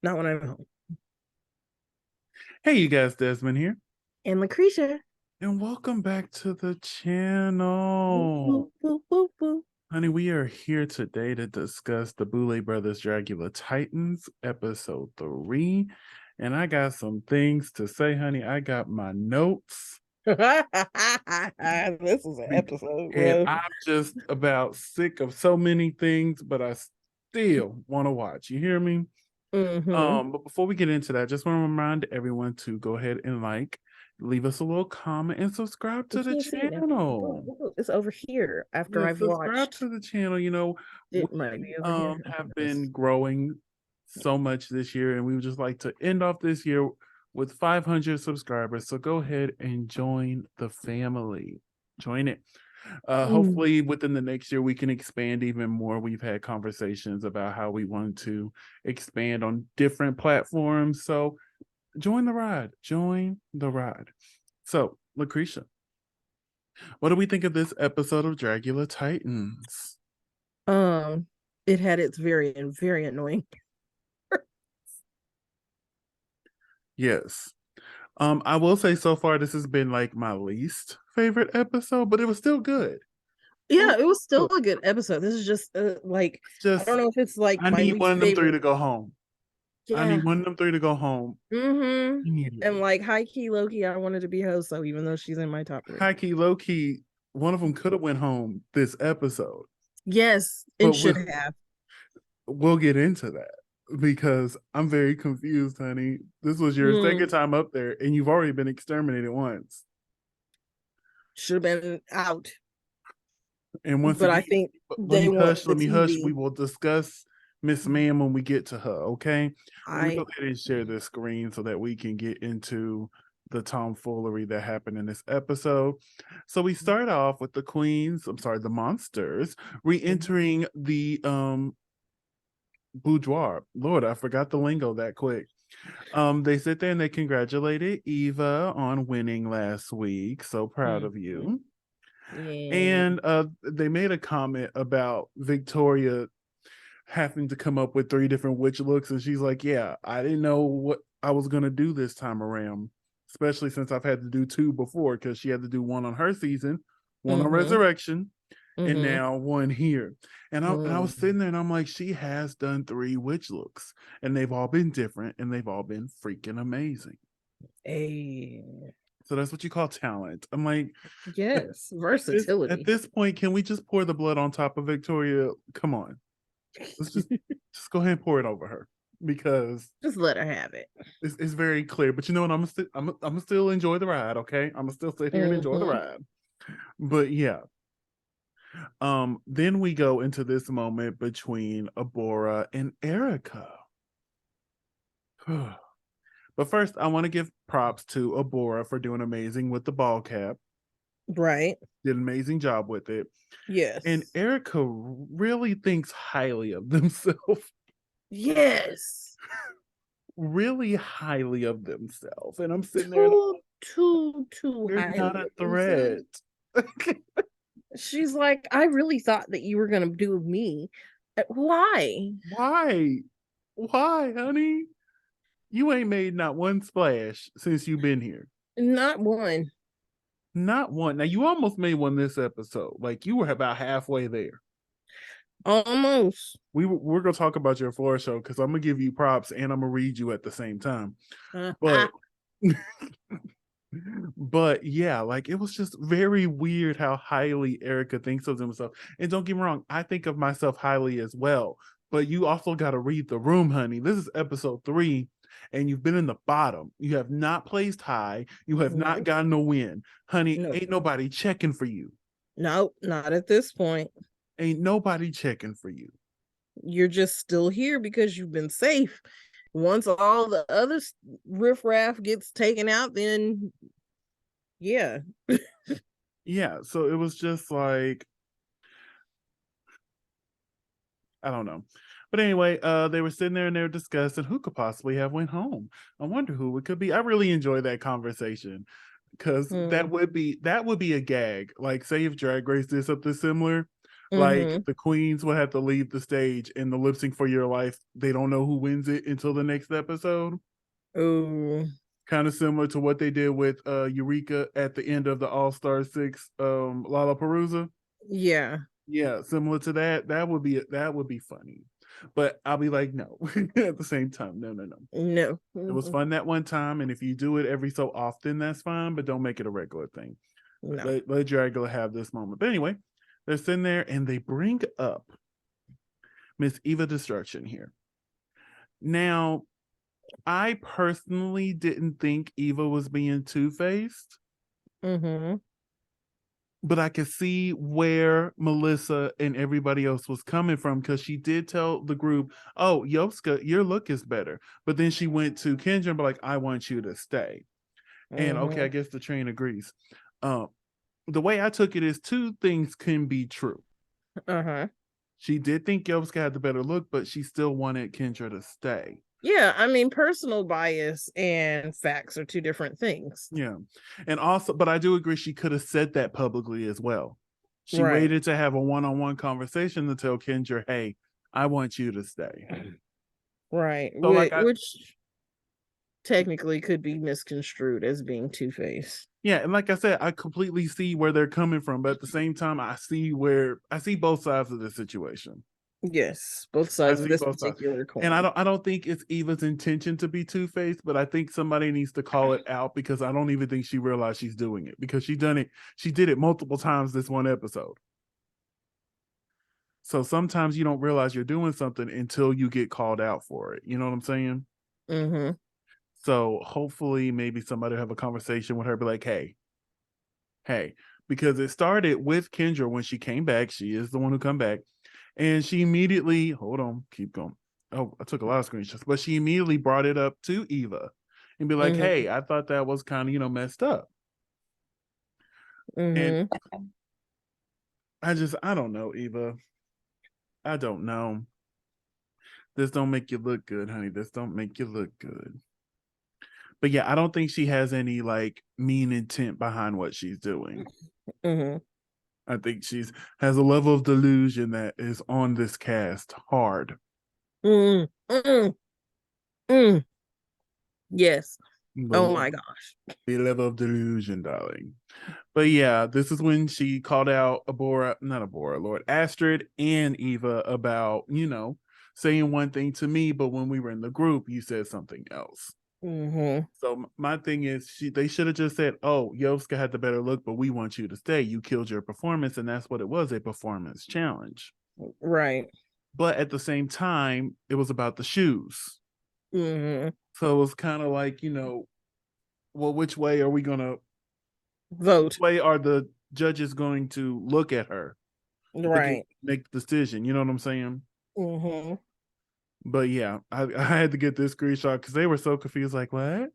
Not when I'm home. Hey, you guys, Desmond here, And LaCresha. and welcome back to the Woo, channel. woo, woo, woo, woo. Honey, we are here today to discuss the Boulet Brothers Dragula Titans, episode 3. And I got some things to say, honey. I got my notes. This is an episode, And bro. I'm just about sick of so many things, but I still want to watch. You hear me? Mm-hmm. But before we get into that, just want to remind everyone to go ahead and leave us a little comment, and subscribe You to the can't see it now. channel. It's over here after Yeah, I've subscribe watched. to the channel. We It might be over here. have been growing so much this year, and we would just like to end off this year with 500 subscribers. So go ahead and join the family. Join it. Mm. Hopefully within the next year we can expand even more. We've had conversations about how we want to expand on different platforms. So join the ride. Join the ride. So, LaCresha, what do we think of this episode of Dragula Titans? Um, it had its very annoying. Yes. I will say so far this has been like my least favorite episode, but it was still good. It Yeah, was it was still still a good episode. This is just like I don't just know if it's like I my need one least of them three favorite. to go home. I Yeah. need one of them three to go home And immediately. like high key, low key, I wanted to be Hoso, even though she's in my top three. High key, low key, one of them could have went home this episode, Yes, and but should have. we'll get into that because I'm very confused, honey. This was your second Mm, time up there, and you've already been exterminated once. should have been out. And once But I again, think let they me want hush. the Let me hush. We TV. will discuss Miss Ma'am when we get to her. Okay. Let me I go ahead and share this screen so that we can get into the tomfoolery that happened in this episode. So we start off with the queens. I'm sorry, the monsters re-entering the boudoir. Lord, I forgot the lingo that quick. They sit there and they congratulated Eva on winning last week. So proud of Mhm. you. Yeah. And they made a comment about Victoria having to come up with 3 different witch looks, and she's like, "Yeah, I didn't know what I was gonna do this time around, especially since I've had to do 2 before because she had to do one on her season, one on Mm-hmm. Resurrection, and Mm-hmm. now one here." And I was Mm. sitting there and I'm like, she has done 3 witch looks, and they've all been different, and they've all been freaking amazing. Hey. So that's what you call talent. I'm like, Yes, at versatility. this point, can we just pour the blood on top of Victoria? Come on, let's just go ahead and pour it over her because Just let her have it. it's very clear. But you know what? I'm gonna still enjoy the ride. Okay, I'm gonna still sit here and enjoy the Mm-hmm. ride. But yeah, then we go into this moment between Abora and Erica. But first, I want to give props to Abora for doing amazing with the ball cap. Right. Did an amazing job with it. And Yes. Erica really thinks highly of themselves. Yes. Really highly of themselves. And I'm sitting there and I'm Too, like, too you're not highly a of themselves. threat. She's like, I really thought that you were gonna do me. Why? Why? Why, honey? You ain't made not one splash since you've been here. Not one. Not one. Now you almost made one this episode. Like you were about halfway there. Almost. We're gonna talk about your floor show because I'm gonna give you props and I'm gonna read you at the same time. Uh-huh. But but yeah, like it was just very weird how highly Erica thinks of himself. And don't get me wrong, I think of myself highly as well. But you also got to read the room, honey. This is episode 3, and you've been in the bottom. You have not placed high. You have not Nope. gotten a win, honey. Nope. Ain't nobody checking for you. Nope. Not at this point. Ain't nobody checking for you. You're just still here because you've been safe. Once all the other riffraff gets taken out, then yeah. Yeah, so it was just like I don't know. But anyway, they were sitting there and they were discussing who could possibly have went home. I wonder who it could be. I really enjoy that conversation because Hmm. that would be a gag. Like, say if Drag Race did something similar, Like Mm-hmm. the queens would have to leave the stage in the lip sync for your life. They don't know who wins it until the next episode. Oh, Kind of similar to what they did with Eureka at the end of the All Star Six Lollapalooza. yeah. Yeah, similar to that. That would be funny. But I'll be like, no. At the same time, no, no, no. No. It was Mm-mm. fun that one time, and if you do it every so often, that's fine. But don't make it a regular thing. No. Let Dragula have this moment. But anyway, they're sitting there and they bring up Miss Eva Destruction here. Now, I personally didn't think Eva was being two-faced, Mm-hmm. but I could see where Melissa and everybody else was coming from because she did tell the group, "Oh, Yoska, your look is better." But then she went to Kendra and be like, "I want you to stay." And okay, I Mm-hmm. guess the train agrees. Um, the way I took it is two things can be true. Uh-huh. She did think Yoska had the better look, but she still wanted Kendra to stay. Yeah, I mean, personal bias and facts are two different things. Yeah. And also, but I do agree she could have said that publicly as well. She Right. waited to have a one-on-one conversation to tell Kendra, hey, I want you to stay. Right. So like Which technically could be misconstrued as being two-faced. yeah, and like I said, I completely see where they're coming from, but at the same time, I see both sides of the situation. Yes, both I sides of see this both sides. particular And coin. I don't think it's Eva's intention to be two-faced, but I think somebody needs to call it out because I don't even think she realized she's doing it because she did it multiple times this one episode. So sometimes you don't realize you're doing something until you get called out for it. You know what I'm saying? Mm-hmm. So hopefully maybe somebody will have a conversation with her, be like, hey, because it started with Kendra when she came back. She is the one who come back. And she immediately, hold on, keep going. Oh, I took a lot of screenshots, but she immediately brought it up to Eva and be like, Mm-hmm. hey, I thought that was kind of, messed up. And Mm-hmm. I don't know, Eva. I don't know. This don't make you look good, honey. This don't make you look good. But yeah, I don't think she has any like mean intent behind what she's doing. Mm-hmm. I think she's has a level of delusion that is on this cast hard. Mm-hmm. Mm-hmm. Mm. Yes. Oh The, my gosh. the level of delusion, darling. But yeah, this is when she called out not Abora, Lord Astrid and Eva about, saying one thing to me, but when we were in the group, you said something else. Mm-hmm. So my thing is, they should have just said, "Oh, Yovska had the better look, but we want you to stay. You killed your performance, and that's what it was—a performance challenge." Right. But at the same time, it was about the shoes. Mm-hmm. So it was kind of like, well, which way are we gonna? Which Vote. way are the judges going to look at her, Right. make the decision? You know what I'm saying? Mm-hmm. But yeah, I had to get this screenshot because they were so confused. Like, what?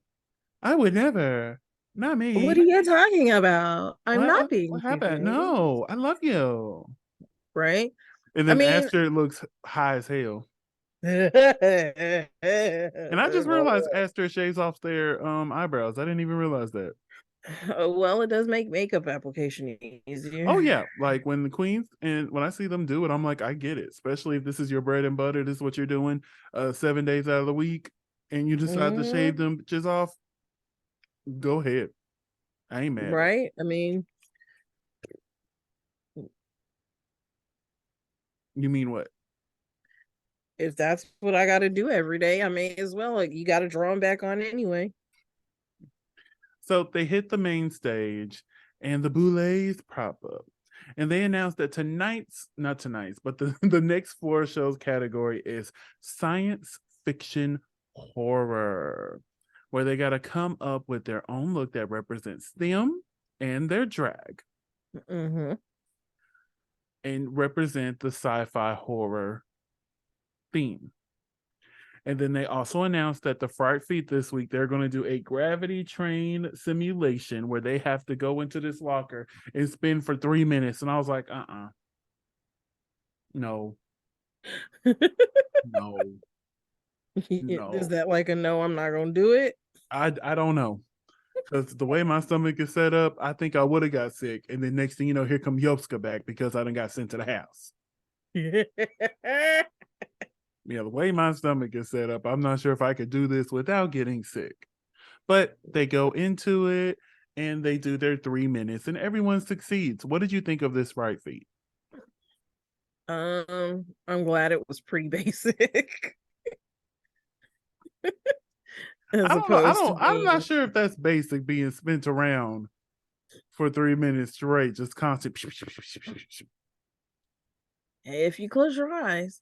I would never. Not What me. are you talking about? I'm What not what being what happened? two-faced. No, I love you. Right. And I then mean, Aster looks high as hell. well, And I just realized Aster shaves off their eyebrows. I didn't even realize that. well, it does make makeup application Oh easier. yeah, like when the queens and when I see them do it, I'm like, I get it. Especially if this is your bread and butter, this is what you're doing 7 days out of the week, and you decide to shave Mm-hmm. them bitches off. Go ahead. I ain't mad at it. Right. I mean, You mean what? if that's what I got to do every day, I may as well. Like, you got to draw them back on anyway. So they hit the main stage and the Boulets prop up. And they announced that not tonight's, but the next four shows category is science fiction horror, where they got to come up with their own look that represents them and their drag Mm-hmm. and represent the sci-fi horror theme. And then they also announced that the Fright Feet this week, they're going to do a gravity train simulation where they have to go into this locker and spin for 3 minutes. And I was like, no, no, Is no. that like a no? I'm not gonna do it. I don't know. Because the way my stomach is set up, I think I would have got sick. And then next thing you know, here come Yopska back because I done got sent to the house. Yeah, the way my stomach is set up, I'm not sure if I could do this without getting sick. But they go into it and they do their 3 minutes and everyone succeeds. What did you think of this right feat? I'm glad it was pretty basic. As I don't know. opposed to I'm not being, sure if that's basic being spent around for 3 minutes straight, just constant. if you close your eyes.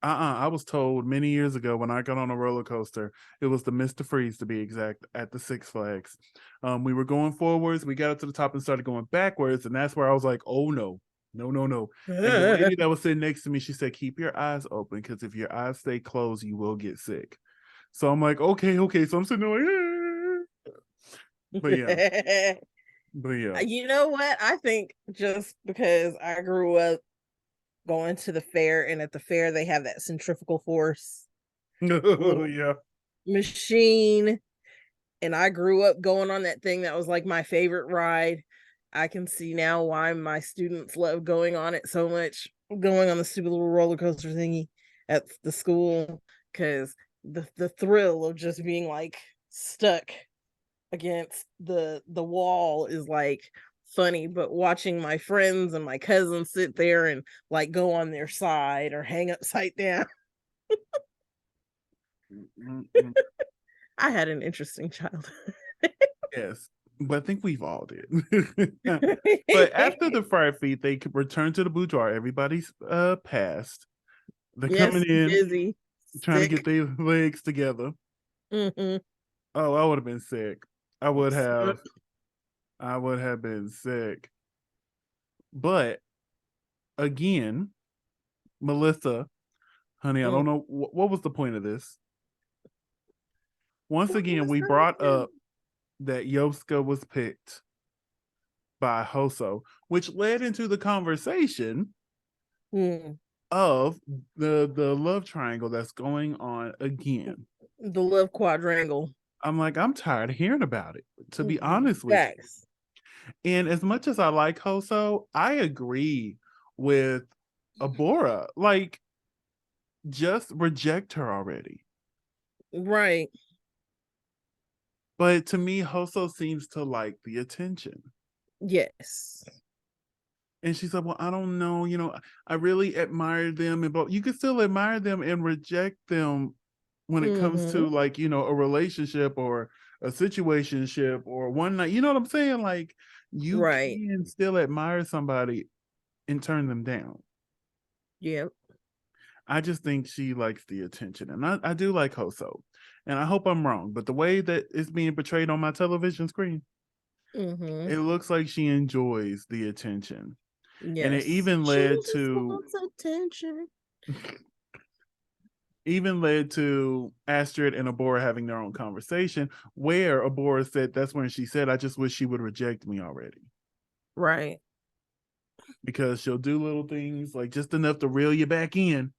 I was told many years ago when I got on a roller coaster, it was the Mr. Freeze to be exact, at the Six Flags. We were going forwards, we got up to the top and started going backwards, and that's where I was like, oh no, no, no, no. And the lady that was sitting next to me, she said, keep your eyes open because if your eyes stay closed, you will get sick. So I'm like, okay, okay. So I'm sitting there like, but yeah, but yeah. You know what? I think just because I grew up going to the fair, and at the fair they have that centrifugal force little Yeah. machine, and I grew up going on that thing that was like my favorite ride. I can see now why my students love going on it so much, going on the stupid little roller coaster thingy at the school, because the thrill of just being like stuck against the wall is like funny, but watching my friends and my cousins sit there and like go on their side or hang upside down. I had an interesting childhood. Yes, but I think we've all did. But after the fried feet, they could return to the boudoir. Everybody's passed. They're Yes, coming in, busy, trying to get sick. their legs together. Mm-hmm. Oh, I would have been sick. I would have. Suck. I would have been sick. But again, Melissa, honey, I don't know what was the point of this. Once again, we brought up that Yoska was picked by Hoso, which led into the conversation of the love triangle that's going on again. The love quadrangle. I'm like, I'm tired of hearing about it, to be honest with you. And as much as I like Hoso, I agree with Abora. Like, just reject her already. Right. But to me, Hoso seems to like the attention. Yes. And she said, well, I don't know, I really admire them. But you can still admire them and reject them when it comes to like, a relationship or a situationship or one night. You know what I'm saying? Like, you can still admire somebody and turn them down. Yep. I just think she likes the attention. And I do like Hoso. And I hope I'm wrong. But the way that it's being portrayed on my television screen, it looks like she enjoys the attention. Yes. And it even led to attention. Even led to Astrid and Abora having their own conversation, where Abora said, that's when she said, I just wish she would reject me already. Right. Because she'll do little things like just enough to reel you back in,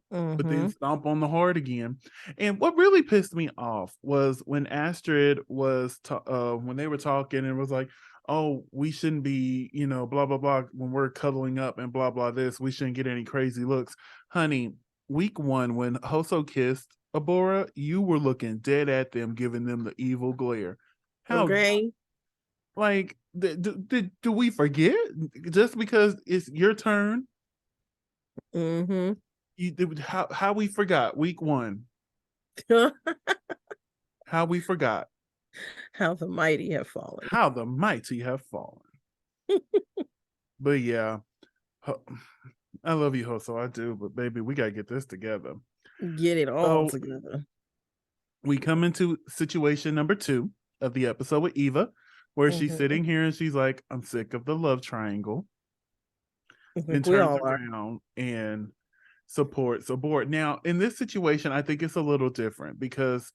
but then stomp on the heart again. And what really pissed me off was when Astrid was when they were talking and was like, oh, we shouldn't be, blah, blah, blah, when we're cuddling up and blah, blah, this, we shouldn't get any crazy looks. Honey, week 1, when Hoso kissed Abora, you were looking dead at them, giving them the evil glare. Okay. Like, do we forget just because it's your turn? How we forgot week 1? How we forgot? How the mighty have fallen. How the mighty have fallen. But yeah, I love you, Hoso. I do, but baby, we gotta get this together. Get it all together. We come into situation number 2 of the episode with Eva, where she's sitting here and she's like, I'm sick of the love triangle. And turns around and supports Abort. Now, in this situation, I think it's a little different because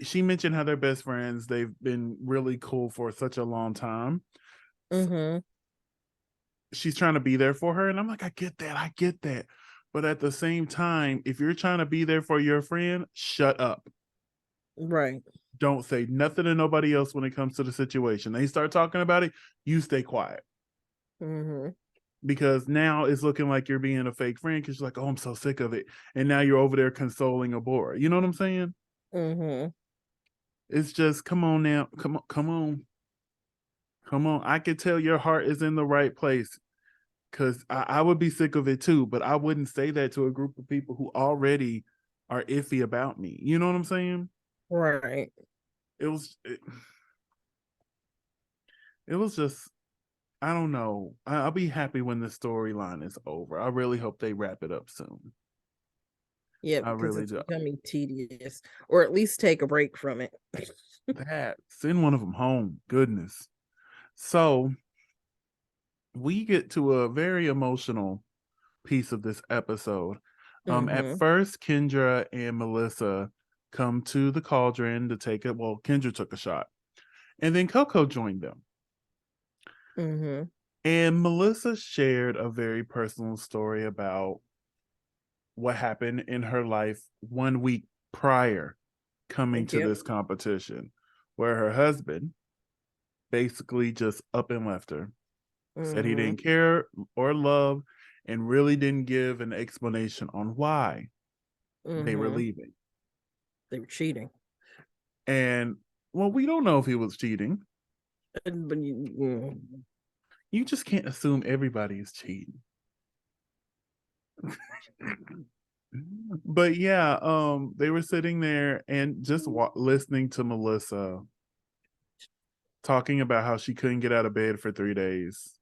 she mentioned how they're best friends. They've been really cool for such a long time. She's trying to be there for her. And I'm like, I get that. But at the same time, if you're trying to be there for your friend, shut up. Right. Don't say nothing to nobody else when it comes to the situation. They start talking about it, you stay quiet. Mm-hmm. Because now it's looking like you're being a fake friend because you're like, oh, I'm so sick of it. And now you're over there consoling a boy. You know what I'm saying? Mm-hmm. It's just, come on now. Come on, come on. Come on. I can tell your heart is in the right place because I would be sick of it too, but I wouldn't say that to a group of people who already are iffy about me. You know what I'm saying? Right. It was it was just, I don't know. I'll be happy when the storyline is over. I really hope they wrap it up soon. Yeah, I because really it's do. becoming tedious, or at least take a break from it. That send one of them home. Goodness. So we get to a very emotional piece of this episode. At Mm-hmm. first, Kendra and Melissa come to the cauldron to take it. Well, Kendra took a shot, and then Coco joined them. Mm-hmm. And Melissa shared a very personal story about what happened in her life 1 week prior coming to Yep. this competition, where her husband basically just up and left her, said he Mm-hmm. didn't care or love, and really didn't give an explanation on why they were Mm-hmm. leaving. They were cheating. And well, we don't know if he was cheating. But You just can't assume everybody is cheating. But yeah, they were sitting there and just listening to Melissa talking about how she couldn't get out of bed for 3 days,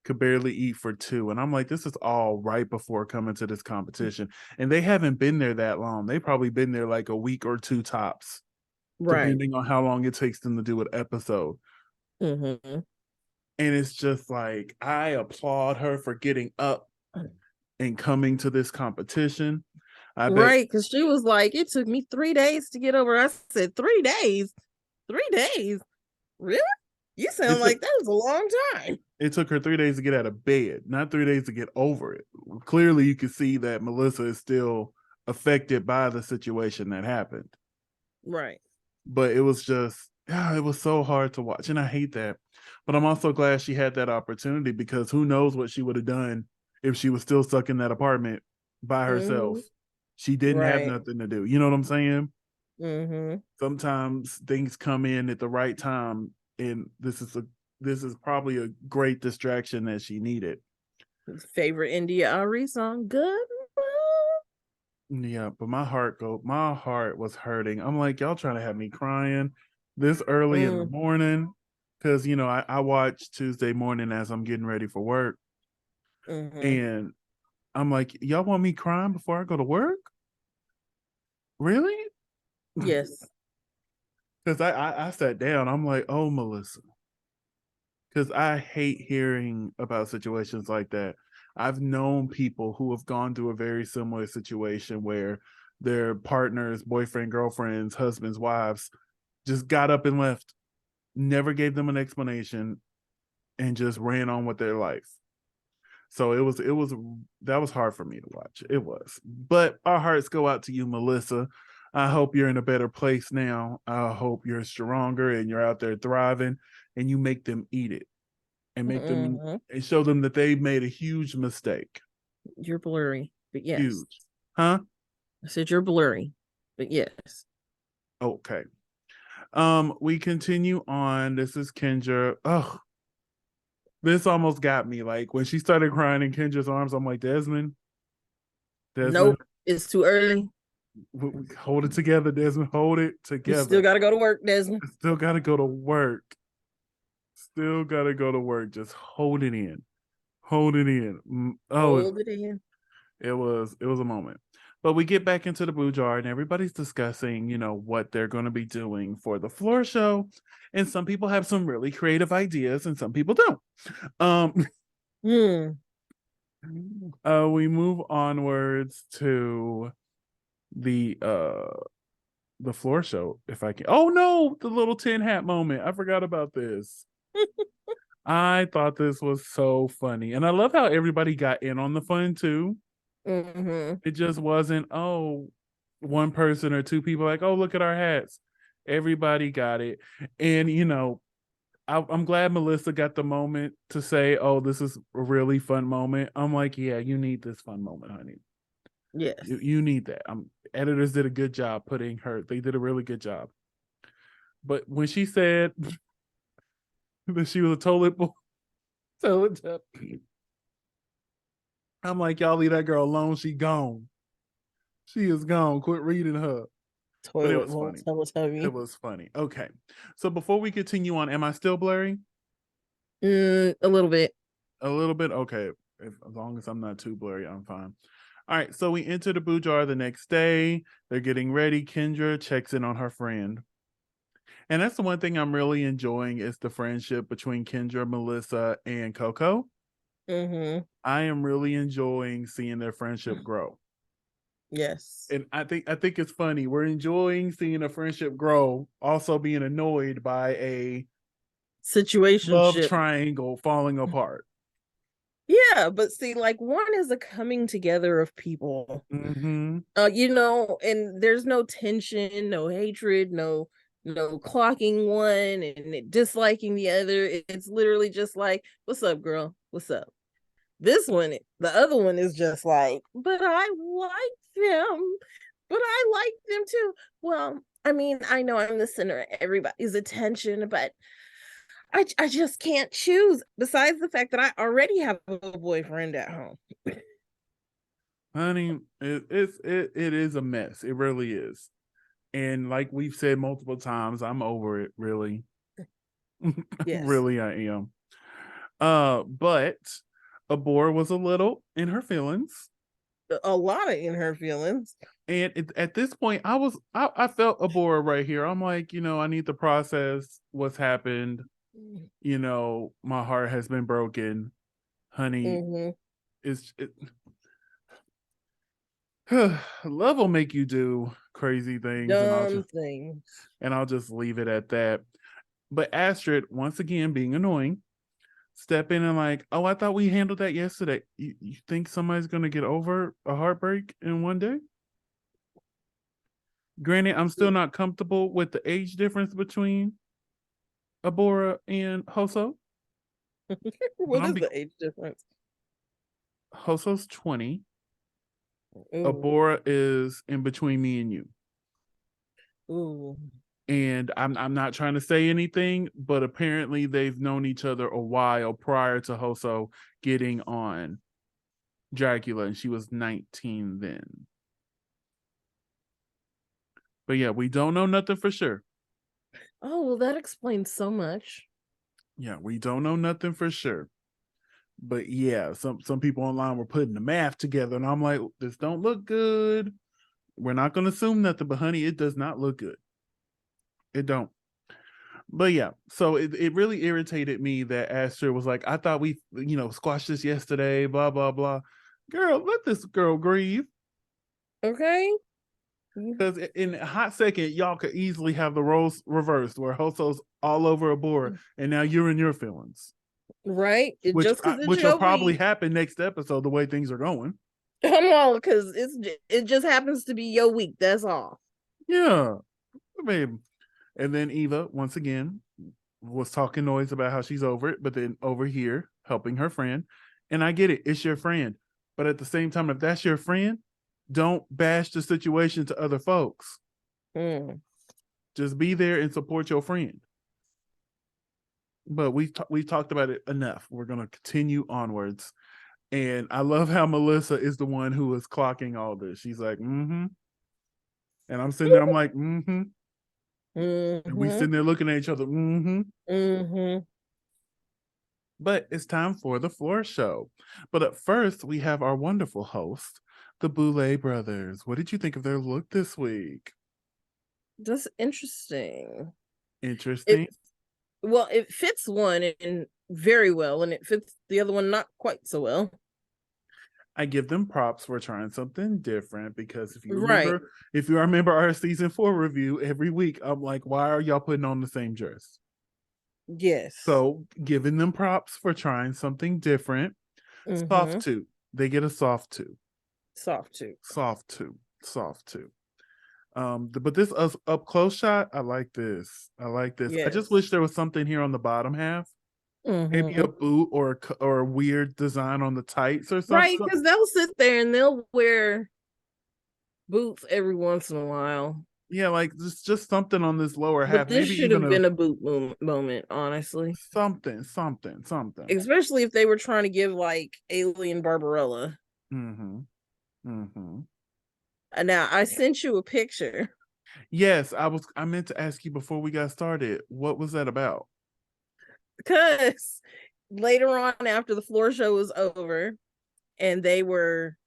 could barely eat for two. And I'm like, this is all right before coming to this competition. And they haven't been there that long. They probably been there like a week or two tops, right. depending on how long it takes them to do an episode. Mm-hmm. And it's just like, I applaud her for getting up and coming to this competition. I bet Right, because she was like, it took me 3 days to get over. I said, 3 days? 3 days? Really? You it sound took like that was a long time. it took her 3 days to get out of bed, not 3 days to get over it. Clearly, you can see that Melissa is still affected by the situation that happened. Right. But it was just, yeah, it was so hard to watch. And I hate that. But I'm also glad she had that opportunity because who knows what she would have done if she was still stuck in that apartment by herself. Mm-hmm. She didn't have Right. nothing to do. You know what I'm saying? Mm-hmm. Sometimes things come in at the right time, and this is probably a great distraction that she needed. Favorite India Ari song? Good. Yeah, but my heart was hurting. I'm like, y'all trying to have me crying this early in the Mm, morning. Cause I watch Tuesday morning as I'm getting ready for work. mm-hmm. And I'm like, y'all want me crying before I go to work? Really? Yes. Cause I sat down. I'm like, oh Melissa. Cause I hate hearing about situations like that. I've known people who have gone through a very similar situation where their partners, boyfriend, girlfriends, husbands, wives just got up and left, never gave them an explanation, and just ran on with their life. So it was that was hard for me to watch. It was. But our hearts go out to you, Melissa. I hope you're in a better place now. I hope you're stronger and you're out there thriving and you make them eat it and make them Mm-hmm. and show them that they made a huge mistake. You're blurry, but yes. Huge. Huh? I said you're blurry, but yes. Okay. We continue on. This is Kendra. Oh, this almost got me. Like when she started crying in Kendra's arms, I'm like, Desmond, Nope. It's too early. hold it together, Desmond. Hold it You still together. got to go to work, Desmond. I still got to go to work. Still got to go to work. Just hold it in. Hold it in. Oh, Hold it in. it was a moment. But we get back into the boo jar and everybody's discussing, what they're going to be doing for the floor show. And some people have some really creative ideas and some people don't. Um, Hmm. we move onwards to the the floor show, if I can. Oh no, the little tin hat moment. I forgot about this. I thought this was so funny. And I love how everybody got in on the fun too. Mm-hmm. It just wasn't, oh, one person or two people like, oh, look at our hats. Everybody got it. And, I'm glad Melissa got the moment to say, oh, this is a really fun moment. I'm like, yeah, you need this fun moment, honey. Yes. You need that. Editors did a good job they did a really good job. But when she said that she was a toilet boy, I'm like, y'all leave that girl alone. She gone. She is gone. Quit reading her. But it Toilet was bowl funny. It Teletubby. was funny. Okay. So before we continue on, am I still blurry? A little bit. A little bit? Okay. As long as I'm not too blurry, I'm fine. All right. So we enter the boudoir the next day. They're getting ready. Kendra checks in on her friend. And that's the one thing I'm really enjoying is the friendship between Kendra, Melissa, and Coco. Mm-hmm. I am really enjoying seeing their friendship grow. Yes. And I think it's funny. We're enjoying seeing a friendship grow, also being annoyed by a love Situationship. triangle falling apart. Yeah, but see, like one is a coming together of people. Mm-hmm. And there's no tension, no hatred, no clocking one and disliking the other. It's literally just like, what's up, girl? What's up? This one, the other one is just like, but I like them. But I like them too. Well, I mean, I know I'm the center of everybody's attention, but I just can't choose. Besides the fact that I already have a boyfriend at home. Honey, it is a mess. It really is. And like we've said multiple times, I'm over it, really. Yes. Really I am. But Abora was a little in her feelings. A lot of in her feelings. And at this point, I felt Abora right here. I'm like, I need to process what's happened. My heart has been broken, honey. Mm-hmm. Love will make you do crazy things, and Dumb things. I'll just leave it at that. But Astrid, once again, being annoying, step in and like, oh, I thought we handled that yesterday. You think somebody's gonna get over a heartbreak in one day? Granted, I'm still not comfortable with the age difference between Abora and Hoso. But What is the age difference? Hoso's 20. Ooh. Abora is in between me and you. Ooh. And I'm not trying to say anything, but apparently they've known each other a while prior to Hoso getting on Dragula, and she was 19 then. But yeah, we don't know nothing for sure. Oh, well, that explains so much. Yeah, we don't know nothing for sure. But yeah, some people online were putting the math together, and I'm like, this don't look good. We're not going to assume nothing, but honey, it does not look good. It don't. But yeah, so it really irritated me that Astrid was like, I thought we, squashed this yesterday, blah, blah, blah. Girl, let this girl grieve. Okay. Because in a hot second, y'all could easily have the roles reversed where Hoso's all over Abora, and now you're in your feelings. Right? Just because it's Which will your probably week. happen next episode, the way things are going. Come on, because it just happens to be your week. That's all. Yeah. I mean, and then Eva, once again, was talking noise about how she's over it, but then over here helping her friend. And I get it, it's your friend. But at the same time, if that's your friend, don't bash the situation to other folks. Just be there and support your friend. But we've talked about it enough. We're gonna continue onwards. And I love how Melissa is the one who is clocking all this. She's like, mm-hmm. And I'm sitting there, I'm like, mm-hmm. And we sitting there looking at each other, mm-hmm. Mm-hmm. But it's time for the floor show. But at first, we have our wonderful host, the Boulet brothers. What did you think of their look this week? That's interesting. Interesting. It fits one and very well, and it fits the other one not quite so well. I give them props for trying something different because if you Right. remember our season 4 review every week, I'm like, why are y'all putting on the same dress? Yes. So giving them props for trying something different. Soft two. They get a soft two. Soft two. Soft two. Soft two. But this up close shot, I like this. I like this. I just Yes. wish there was something here on the bottom half, maybe a Mm-hmm. boot or a weird design on the tights or Right, something. because they'll sit there and they'll wear boots every once in a while. Yeah, like just something on this lower But half, this maybe should even have a been a boot moment, honestly. something. Especially if they were trying to give like Alien Barbarella. Mm-hmm. Mm-hmm. And now I sent you a picture Yes, I meant to ask you before we got started. What was that about? because later on after the floor show was over and they were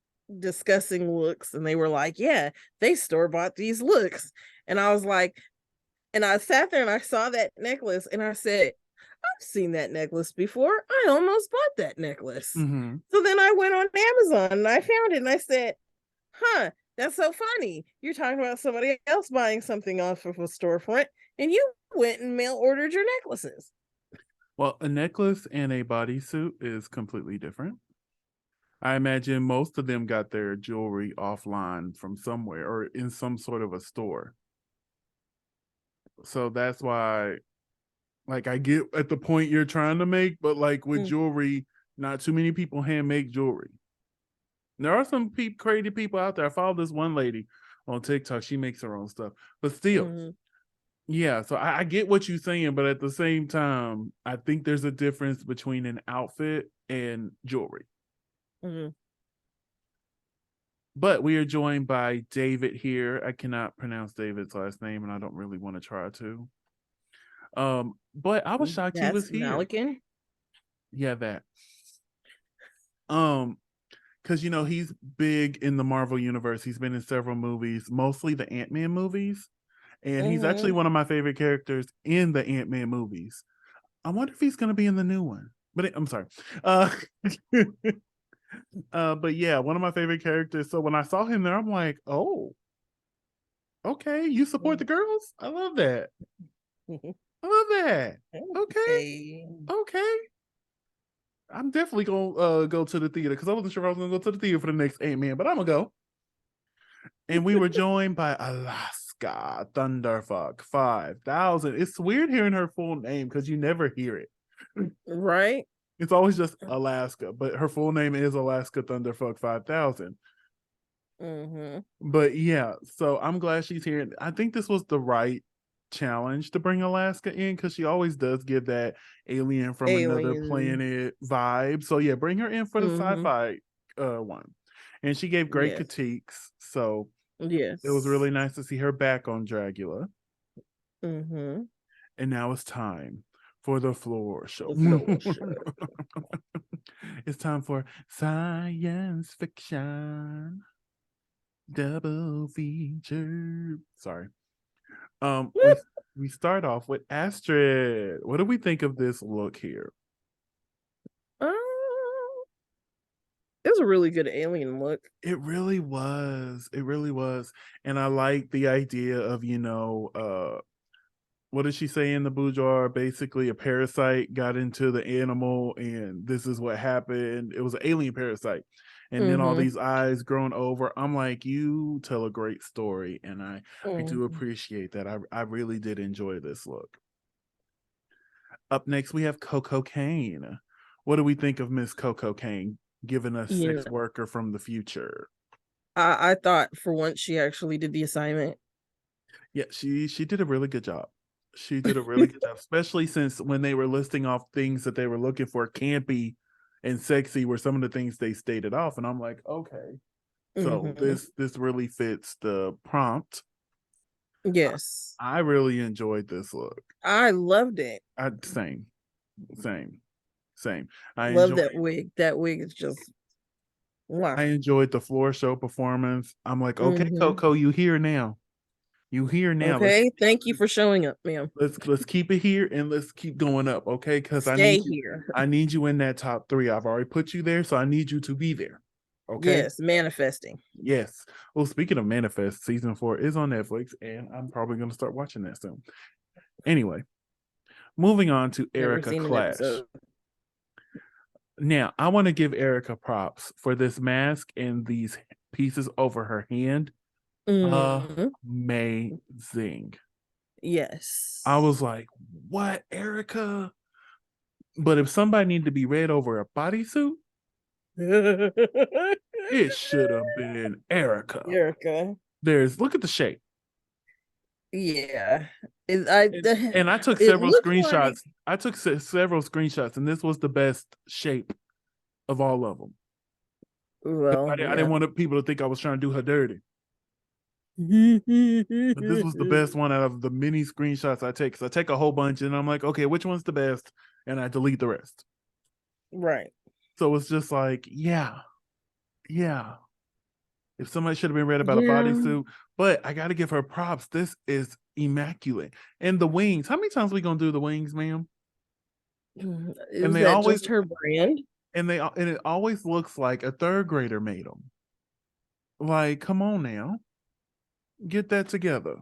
discussing looks and they were like, yeah, they store bought these looks. And I was like, and I sat there and I saw that necklace and I said, I've seen that necklace before. I almost bought that necklace. Mm-hmm. So then I went on Amazon and I found it and I said, huh, that's so funny. You're talking about somebody else buying something off of a storefront and you went and mail ordered your necklaces. Well, a necklace and a bodysuit is completely different. I imagine most of them got their jewelry offline from somewhere or in some sort of a store. So that's why, like, I get at the point you're trying to make, but like with Mm, jewelry, not too many people hand make jewelry. There are some crazy people out there. I follow this one lady on TikTok. She makes her own stuff, but still, mm, yeah. So I get what you're saying, but at the same time, I think there's a difference between an outfit and jewelry. mm. But we are joined by David here. I cannot pronounce David's last name, and I don't really want to try to. But I was shocked he That's was here. Malikan. Yeah, that. Um, because he's big in the Marvel universe. He's been in several movies, mostly the Ant-Man movies, and he's actually Mm-hmm. one of my favorite characters in the Ant-Man movies. I wonder if he's going to be in the new one. But I'm sorry. Uh, but yeah, one of my favorite characters. So when I saw him there, I'm like, oh, okay, you support the girls? I love that. I love that. Okay, Okay. okay. I'm definitely gonna go to the theater because I wasn't sure if I was gonna go to the theater for the next Ant-Man, but I'm gonna go. And we were joined by Alaska Thunderfuck 5000. It's weird hearing her full name because you never hear it. Right? It's always just Alaska, but her full name is Alaska Thunderfuck 5000. Mm-hmm. But yeah, so I'm glad she's here. I think this was the right challenge to bring Alaska in because she always does give that alien from another Alien. planet vibe. So yeah, bring her in for the Mm-hmm. sci-fi one. And she gave great Yes. critiques. So it was Yes. really nice to see her back on Dragula. Mm-hmm. And now it's time for the floor show. The floor show. It's time for science fiction double feature. Sorry. We start off with Astrid. What do we think of this look here? Um, it was a really good alien look. It really was. It really was. And I like the idea of, what did she say in the boudoir? Basically, a parasite got into the animal, and this is what happened. It was an alien parasite. And then all Mm-hmm. these eyes grown over. I'm like, you tell a great story. And I do Mm-hmm. appreciate that. I really did enjoy this look. Up next, we have Coco Kane. What do we think of Miss Coco Kane giving us You sex know, worker from the future? I thought for once she actually did the assignment. Yeah, she did a really good job. She did a really good job, especially since when they were listing off things that they were looking for, campy and sexy were some of the things they stated off, and I'm like, okay, so Mm-hmm. this really fits the prompt. Yes. I really enjoyed this look. I loved it. Same, same, same. I Love enjoyed that wig. That wig is just wow. I enjoyed the floor show performance. I'm like, okay, Mm-hmm. Coco, you here now. You here now. Okay. Thank you for showing up, ma'am. Let's keep it here and let's keep going up, okay? Because Stay here. I need you in that top three. I've already put you there, so I need you to be there. Okay. Yes, manifesting. Yes. Well, speaking of Manifest, season 4 is on Netflix, and I'm probably gonna start watching that soon. Anyway, moving on to Never Erica seen an Clash. episode. Now, I want to give Erica props for this mask and these pieces over her hand. Mm-hmm. Amazing. I Yes. was like, what, Erica? But if somebody needed to be read over a bodysuit, it should have been Erica. Erica. Look at the shape. Yeah. I And I took it several looked like, screenshots. I took several screenshots, and this was the best shape of all of them. well, I didn't yeah. want people to think I was trying to do her dirty. But this was the best one out of the many screenshots I take. Because I take a whole bunch, and I'm like, okay, which one's the best? And I delete the rest. Right. So it's just like, yeah, yeah. If somebody should have been read about a Yeah. bodysuit, but I got to give her props. This is immaculate. And the wings. How many times we gonna do the wings, ma'am? And Is they that always just her brand? and it always looks like a third grader made them. Like, come on now, get that together.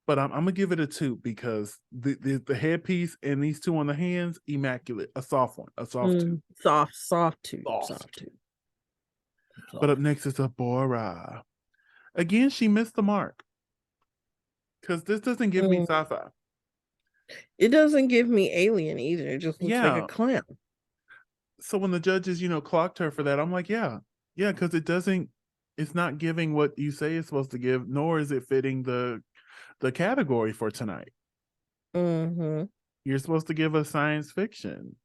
But I'm gonna give it a 2 because the headpiece and these two on the hands, immaculate. A soft one, a soft 2. Soft tube. Soft Soft. tube. But up Soft. next is a Bora. Again, she missed the mark because this doesn't give me Mm. sci-fi. It doesn't give me alien either. It just looks like a Yeah. clown. So when the judges, clocked her for that, I'm like, yeah, because it's not giving what you say it's supposed to give, nor is it fitting the category for tonight. Mm-hmm. You're supposed to give us science fiction,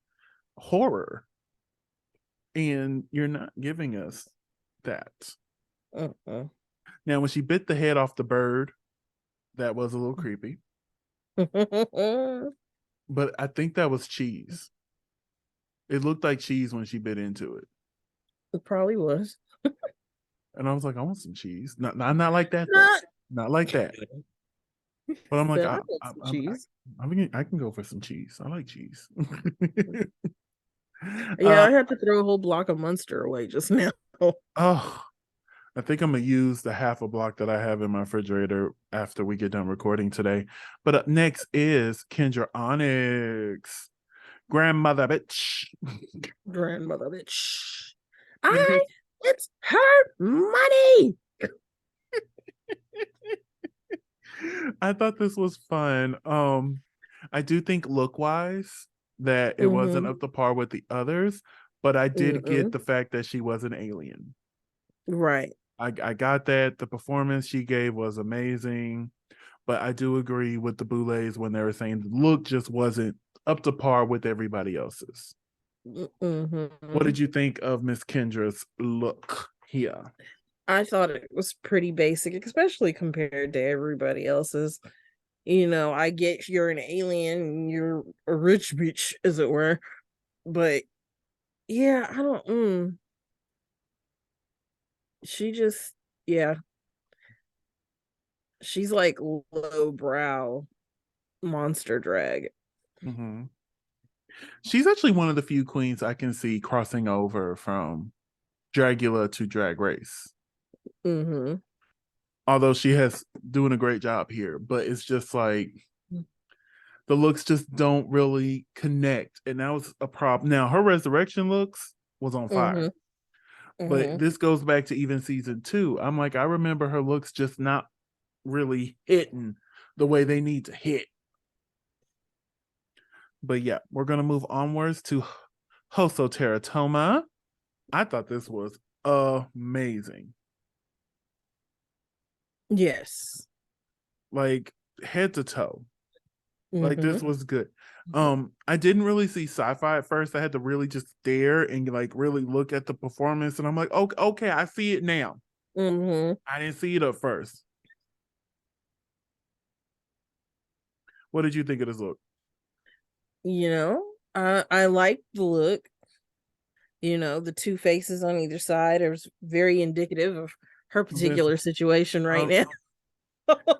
horror, and you're not giving us that. Uh-uh. Now, when she bit the head off the bird, that was a little creepy, It but I think that was cheese. It looked like cheese when she bit into it. probably was. And I was like, I want some cheese. Not like that though. Not, Not like that. But I'm like, but I want some cheese. I can go for some cheese. I like cheese. Yeah, I had to throw a whole block of Munster away just now. Oh, I think I'm gonna use the half a block that I have in my refrigerator after we get done recording today. But up next is Kendra Onyx, grandmother bitch. Grandmother bitch. And this, It's her money. I thought this was fun. I do think look wise that it wasn't Mm-hmm. up to par with the others, but I did get Mm-mm. the fact that she was an alien. Right. I got that. The performance she gave was amazing, but I do agree with the Boulets when they were saying the look just wasn't up to par with everybody else's. What Mm-hmm. did you think of Miss Kendra's look here? I thought it was pretty basic, especially compared to everybody else's. I get you're an alien, and you're a rich bitch, as it were. But yeah, I don't. She just, yeah, she's like low brow monster drag. Mm-hmm. She's actually one of the few queens I can see crossing over from Dragula to Drag Race. Mm-hmm. Although she has doing a great job here, but it's just like the looks just don't really connect, and that was a problem. Now her resurrection looks was on fire, Mm-hmm. but Mm-hmm. this goes back to even season 2. I'm like, I remember her looks just not really hitting the way they need to hit. But yeah, we're gonna move onwards to Hoso Teratoma. I thought this was amazing. Yes. Like head to toe. Like Mm-hmm. this was good. I didn't really see sci-fi at first. I had to really just stare and like really look at the performance, and I'm like, okay, I see it now. Mm-hmm. I didn't see it at first. What did you think of this look? I like the look. The two faces on either side are very indicative of her This, particular situation right um, now.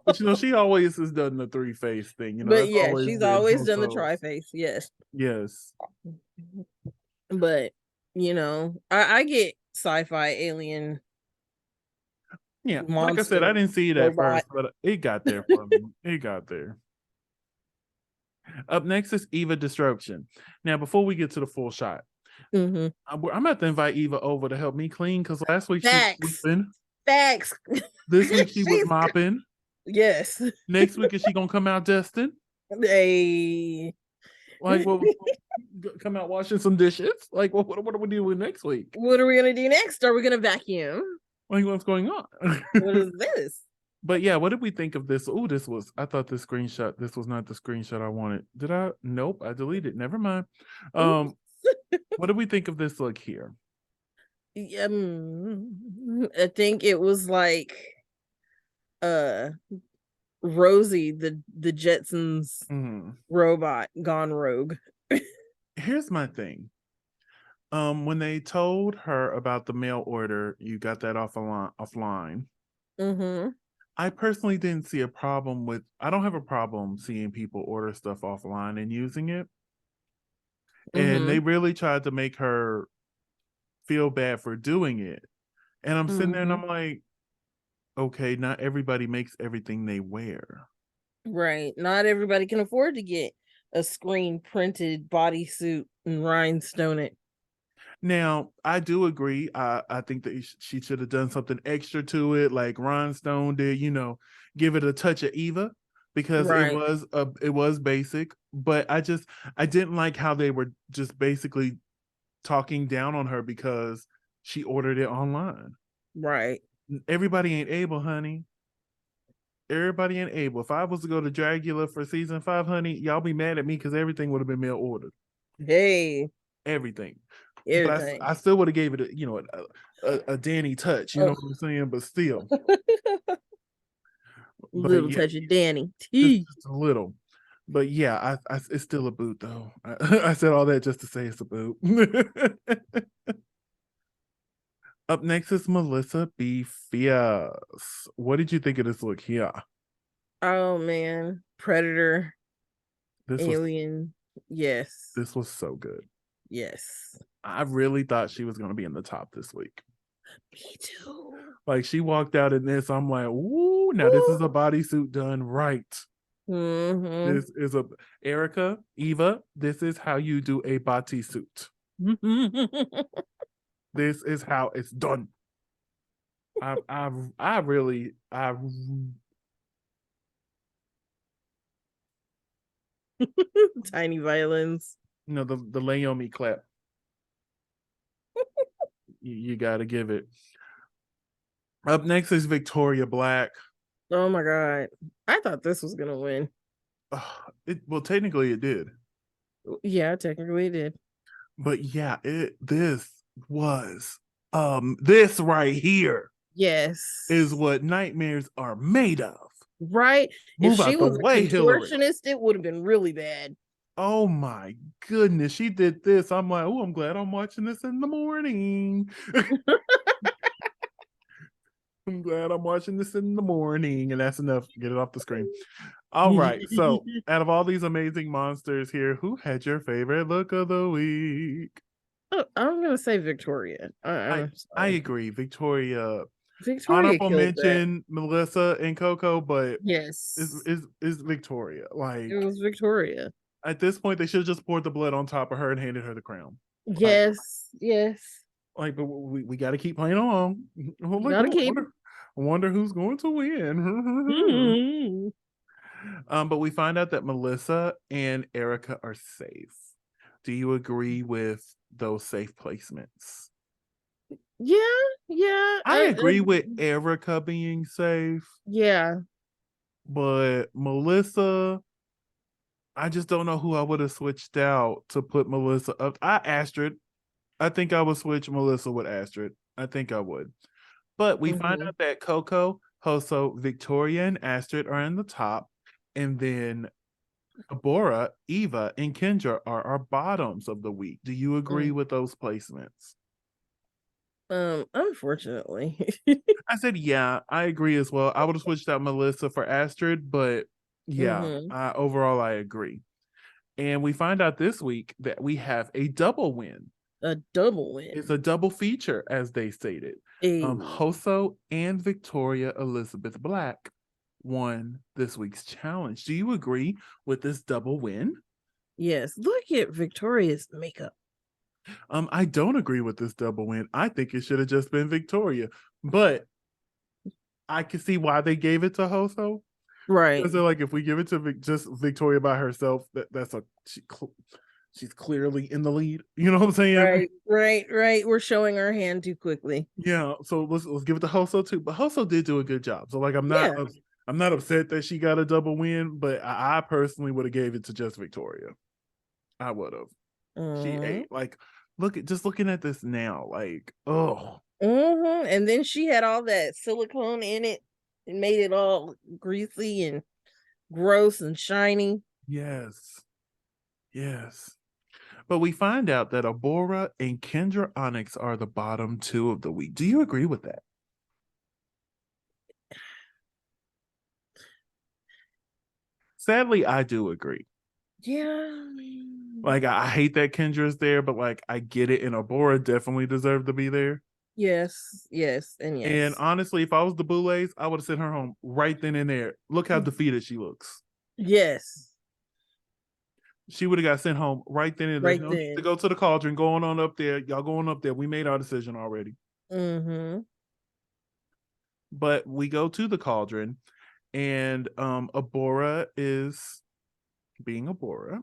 but she always has done the 3-face thing. But That's yeah, always she's been always done the Hoso's. tri face. Yes. Yes. But, I get sci-fi alien Yeah. Like I said, I monster didn't see it at robot. first, but it got there for me. It got there. Up next is Eva Destruction. Now, before we get to the full shot, Mm-hmm. I'm about to invite Eva over to help me clean because last week she was Facts. sleeping. Facts. This week she was She's mopping. yes. Next week is she gonna come out dusting? Hey. Like, well, come out washing some dishes? Like, what are we doing next week? What are we gonna do next? Are we gonna vacuum? Like, what's going on? What is this? But yeah, what did we think of this? Oh, I thought this screenshot, this was not the screenshot I wanted. Did I? Nope, I deleted. Never mind. Oops. What did we think of this look here? I think it was like uh Rosie, the Jetsons robot gone rogue. Here's my thing. When they told her about the mail order, you got that offline. Mm-hmm. I personally didn't see a problem with. I don't have a problem seeing people order stuff offline and using it. And they really tried to make her feel bad for doing it. And I'm sitting there and I'm like, okay, not everybody makes everything they wear. Right. Not everybody can afford to get a screen printed bodysuit and rhinestone it. Now, I do agree. I think that she should have done something extra to it, like Rhinestone did. Give it a touch of Eva, because Right. it was basic. But I didn't like how they were just basically talking down on her because she ordered it online. Right. Everybody ain't able, honey. Everybody ain't able. If I was to go to Dragula for season 5, honey, y'all be mad at me because everything would have been mail ordered. Hey. Everything. But Everything. I still would have gave it a Danny touch, you know what I'm saying? But still. Little touch of Danny. Just a little. But yeah, it's still a boot though. I said all that just to say it's a boot. Up next is Melissa B. Fierce. What did you think of this look here? Oh man. Predator. This Alien. Yes. This was so good. Yes. I really thought she was going to be in the top this week. Me too. Like, she walked out in this, I'm like, ooh, now this is a bodysuit done right. This is Erica, Eva, this is how you do a bodysuit. This is how it's done. I really tiny violins. The Naomi clap. You got to give it. Up next is Victoria Black. Oh my god. I thought this was gonna win. Well, technically it did. Yeah, technically it did. But yeah, this was this right here. Yes. Is what nightmares are made of. Right? Move if she out the was way, a contortionist, Hillary. It would have been really bad. Oh my goodness, she did this. I'm like, oh, I'm glad I'm watching this in the morning. I'm glad I'm watching this in the morning, and that's enough. Get it off the screen. All right. So, out of all these amazing monsters here, who had your favorite look of the week? Oh, I'm gonna say Victoria. I agree, Victoria. Victoria honorable mention Melissa and Coco, but yes, is Victoria. Like, it was Victoria. At this point, they should have just poured the blood on top of her and handed her the crown. Yes, yes. Like, but we got to keep playing along. Well, gotta keep. I wonder who's going to win. But we find out that Melissa and Erica are safe. Do you agree with those safe placements? Yeah. I agree with Erica being safe. Yeah. But Melissa, I just don't know who I would have switched out to put Melissa up. Astrid. I think I would switch Melissa with Astrid. I think I would. But we find out that Coco, Hoso, Victoria, and Astrid are in the top. And then Bora, Eva, and Kendra are our bottoms of the week. Do you agree with those placements? Unfortunately. I said, yeah, I agree as well. I would have switched out Melissa for Astrid, but yeah, overall, I agree. And we find out this week that we have a double win. A double win. It's a double feature, as they stated. Hoso and Victoria Elizabeth Black won this week's challenge. Do you agree with this double win? Yes. Look at Victoria's makeup. I don't agree with this double win. I think it should have just been Victoria. But I can see why they gave it to Hoso. Right. Because they're like, if we give it to just Victoria by herself, she's clearly in the lead. You know what I'm saying? Right. We're showing our hand too quickly. Yeah. So let's give it to Hoso too. But Hoso did do a good job. So like, Yeah. I'm not upset that she got a double win, but I personally would have gave it to just Victoria. I would have. She Mm-hmm. ate. Like, looking at this now, like, oh Mm-hmm. And then she had all that silicone in it and made it all greasy and gross and shiny. yes, yes. But we find out that Abora and Kendra Onyx are the bottom two of the week. Do you agree with that? Sadly, I do agree. Yeah. Like, I hate that Kendra's there, but like, I get it, and Abora definitely deserved to be there. Yes, and And yes. honestly, if I was the Boulets, I would have sent her home right then and there. Look how defeated she looks. Yes, She would have got sent home right then and there's right no need to then. go to the cauldron. Going on up there. Y'all going up there. We made our decision already. Mm-hmm. But we go to the cauldron, and Abora is being Abora.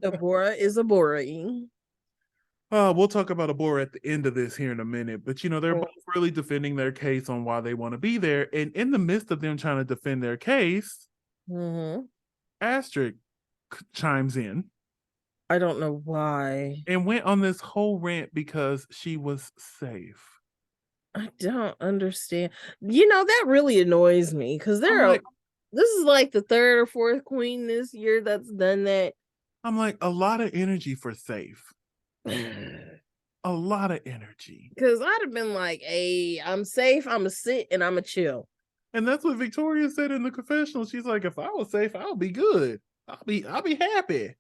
Abora is Abora-ing. We'll talk about Abora at the end of this here in a minute. But they're both really defending their case on why they want to be there. And in the midst of them trying to defend their case, Mm-hmm. Astrid chimes in I don't know why. and went on this whole rant because she was safe. I don't understand. That really annoys me because I'm like, this is like the third or fourth queen this year that's done that. a lot of energy for safe. A lot of energy. Because I'd have been like, hey, I'm safe, I'm a sit and I'm a chill. And that's what Victoria said in the confessional. She's like, if I was safe, I'll be good. I'll be happy.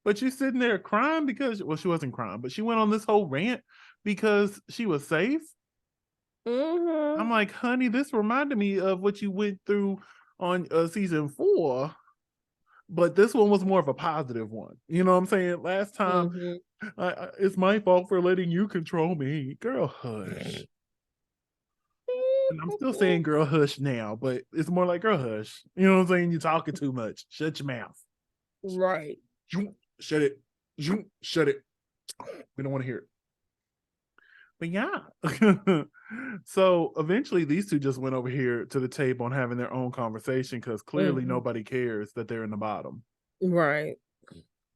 But you're sitting there crying because, well, she wasn't crying, but she went on this whole rant because she was safe. Mm-hmm. I'm like, honey, this reminded me of what you went through on season 4, but this one was more of a positive one. You know what I'm saying? Last time, it's my fault for letting you control me. Girl, hush. And I'm still saying girl hush now, but it's more like girl hush. You know what I'm saying? You're talking too much. Shut your mouth. Right. Shut it. Shut it. We don't want to hear it. But yeah. So eventually these two just went over here to the table and having their own conversation because clearly nobody cares that they're in the bottom. Right.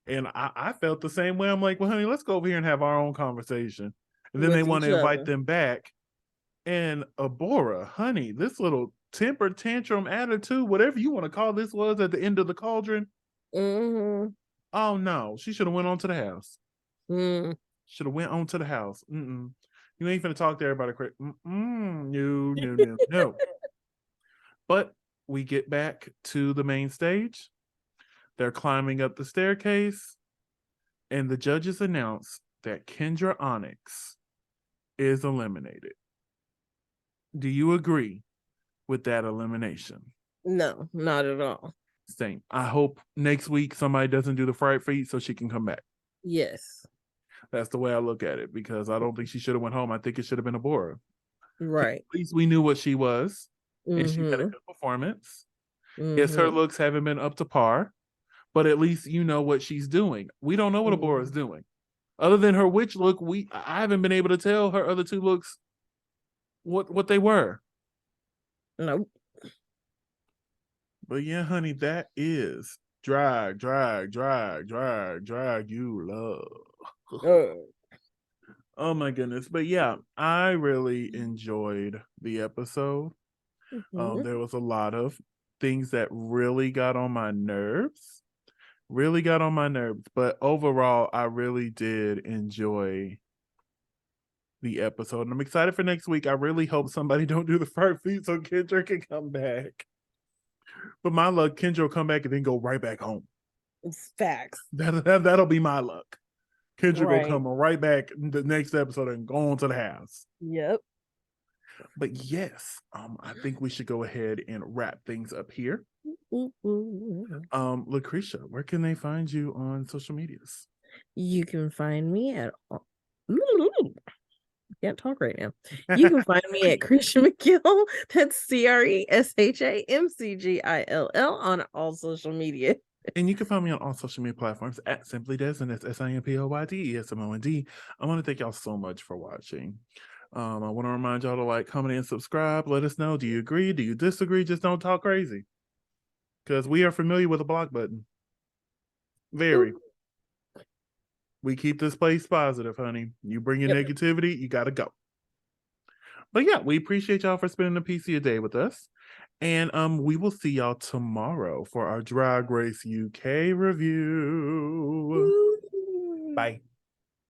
And I felt the same way. I'm like, well, honey, let's go over here and have our own conversation. And then they With want each to invite other. them back. And Abora, honey, this little temper tantrum attitude, whatever you want to call this was at the end of the cauldron. Mm-hmm. Oh no, she should have went on to the house. Mm. Should have went on to the house. You ain't finna talk to everybody quick. No. But we get back to the main stage. They're climbing up the staircase, and the judges announce that Kendra Onyx is eliminated. Do you agree with that elimination? No, not at all. Same. I hope next week somebody doesn't do the fried feet so she can come back. Yes. That's the way I look at it because I don't think she should have went home. I think it should have been a Bora. Right. At least we knew what she was, and she had a Mm-hmm. good performance. Yes, her Mm-hmm. looks haven't been up to par, but at least you know what she's doing. We don't know what Abora is doing. Other than her witch look, I haven't been able to tell her other two looks what they were. Nope. But yeah, honey, that is drag you love. Oh my goodness. But yeah, I really enjoyed the episode. Mm-hmm. There was a lot of things that really got on my nerves. Really got on my nerves. But overall, I really did enjoy the episode. And I'm excited for next week. I really hope somebody don't do the front feet so Kendra can come back. But my luck, Kendra will come back and then go right back home. It's facts. That'll be my luck. Kendra will Right. come right back in the next episode and go on to the house. Yep. But yes, I think we should go ahead and wrap things up here. LaCresha, where can they find you on social medias? You can find me at can't talk right now. You can find me at Cresha McGill. That's CRESHAMCGILL on all social media. And you can find me on all social media platforms at Simply Desmond. That's SIMPLYDESMOND. I want to thank y'all so much for watching. I want to remind y'all to like, comment, and subscribe. Let us know. Do you agree? Do you disagree? Just don't talk crazy. Because we are familiar with the block button. Very. We keep this place positive, honey. You bring your negativity, you got to go. But yeah, we appreciate y'all for spending a piece of your day with us. And we will see y'all tomorrow for our Drag Race UK review. Bye.